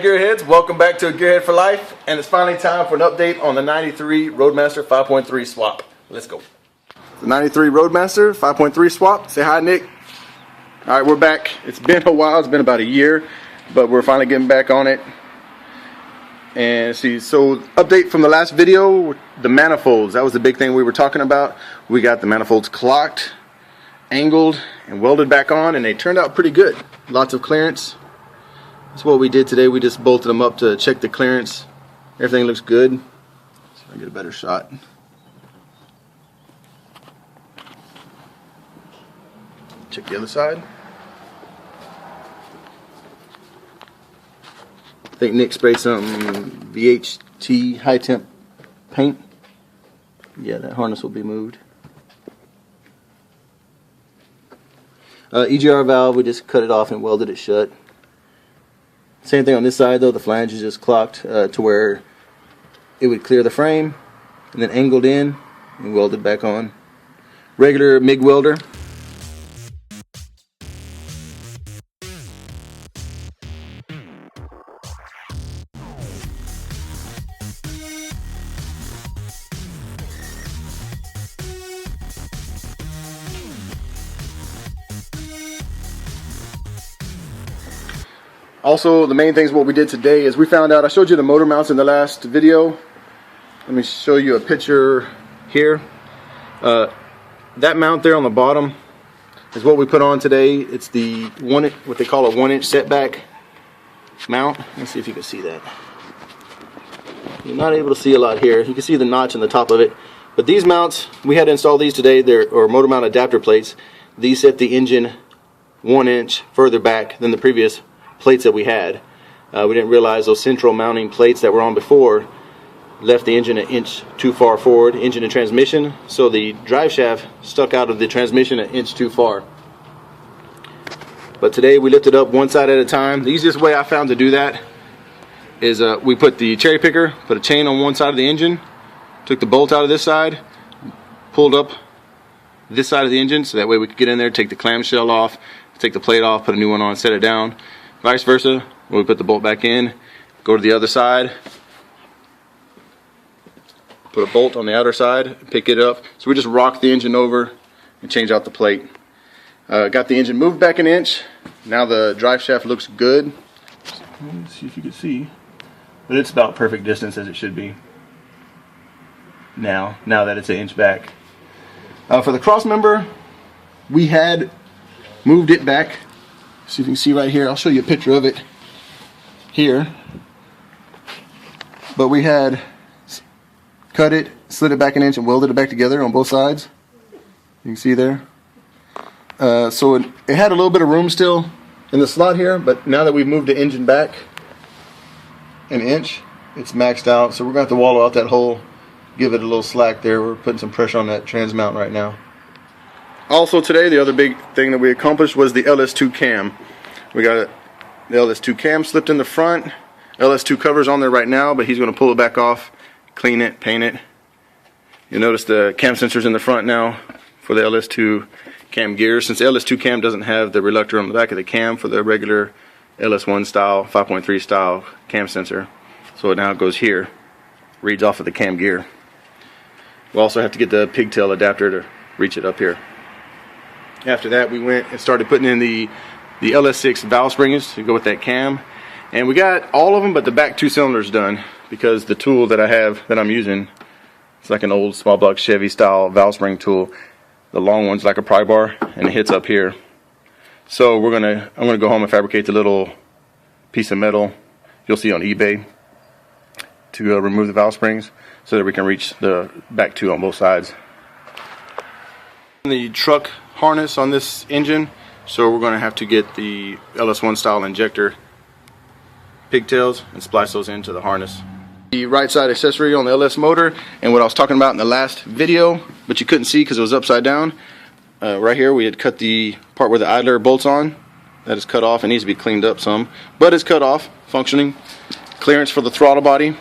Gearheads, welcome back to Gearhead for Life, and it's finally time for an update on the 93 Roadmaster 5.3 swap. Let's go. The 93 Roadmaster 5.3 swap. Say hi, Nick. Alright, we're back. It's been a while, it's been about a year, but we're finally getting back on it. And see, so update from the last video, the manifolds. That was the big thing we were talking about. We got the manifolds clocked, angled, and welded back on, and they turned out pretty good. Lots of clearance. That's what we did today. We just bolted them up to check the clearance. Everything looks good. So I get a better shot. Check the other side. I think Nick sprayed some VHT high temp paint. Yeah, that harness will be moved. EGR valve, we just cut it off and welded it shut. Same thing on this side though, the flange is just clocked to where it would clear the frame and then angled in and welded back on. Regular MIG welder. Also, the main things what we did today is we found out, I showed you the motor mounts in the last video. Let me show you a picture here. That mount there on the bottom is what we put on today. It's the what they call a 1-inch setback mount. Let's see if you can see that. You're not able to see a lot here. You can see the notch on the top of it. But these mounts, we had to install these today. They're motor mount adapter plates. These set the engine 1 inch further back than the previous plates that we had. We didn't realize those central mounting plates that were on before left the engine 1 inch too far forward, engine and transmission, so the drive shaft stuck out of the transmission 1 inch too far. But today we lifted up one side at a time. The easiest way I found to do that is we put the cherry picker, put a chain on one side of the engine, took the bolt out of this side, pulled up this side of the engine so that way we could get in there, take the clamshell off, take the plate off, put a new one on, set it down. Vice versa, when we put the bolt back in, go to the other side, put a bolt on the outer side, pick it up. So we just rock the engine over and change out the plate. Got the engine moved back 1 inch. Now the drive shaft looks good. Let's see if you can see. But it's about perfect distance as it should be. Now that it's 1 inch back. For the cross member, we had moved it back. See if you can see right here. I'll show you a picture of it here. But we had cut it, slid it back 1 inch, and welded it back together on both sides. You can see there. So it had a little bit of room still in the slot here, but now that we've moved the engine back 1 inch, it's maxed out. So we're going to have to wallow out that hole, give it a little slack there. We're putting some pressure on that trans mount right now. Also today, the other big thing that we accomplished was the LS2 Cam. We got the LS2 Cam slipped in the front. LS2 cover's on there right now, but he's going to pull it back off, clean it, paint it. You'll notice the cam sensor's in the front now for the LS2 Cam gear. Since the LS2 Cam doesn't have the reluctor on the back of the cam for the regular LS1 style, 5.3 style cam sensor. So now it goes here, reads off of the cam gear. We'll also have to get the pigtail adapter to reach it up here. After that, we went and started putting in the LS6 Valve Springs to go with that cam. And we got all of them but the back 2 cylinders done, because the tool that I have, that I'm using, it's like an old small block Chevy style valve spring tool. The long one's like a pry bar and it hits up here. So I'm gonna go home and fabricate the little piece of metal you'll see on eBay to remove the valve springs so that we can reach the back 2 on both sides. The truck harness on this engine, so we're going to have to get the LS1 style injector pigtails and splice those into the harness. The right side accessory on the LS motor, and what I was talking about in the last video but you couldn't see because it was upside down, right here we had cut the part where the idler bolts on. That is cut off. It needs to be cleaned up some, but it's cut off, functioning. Clearance for the throttle body.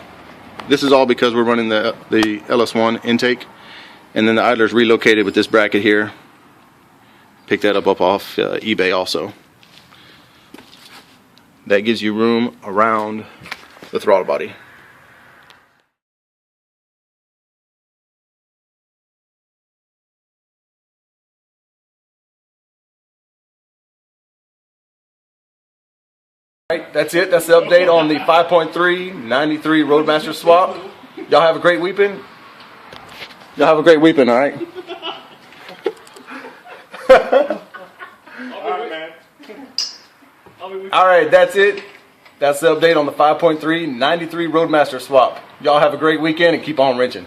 This is all because we're running the LS1 intake, and then the idler's relocated with this bracket here. Picked that up off eBay also. That gives you room around the throttle body. Alright, that's it. That's the update on the 5.3 93 Roadmaster swap. Y'all have a great weekend. Y'all have a great weekend, alright? Alright, that's it. That's the update on the 5.3 93 Roadmaster swap. Y'all have a great weekend and keep on wrenching.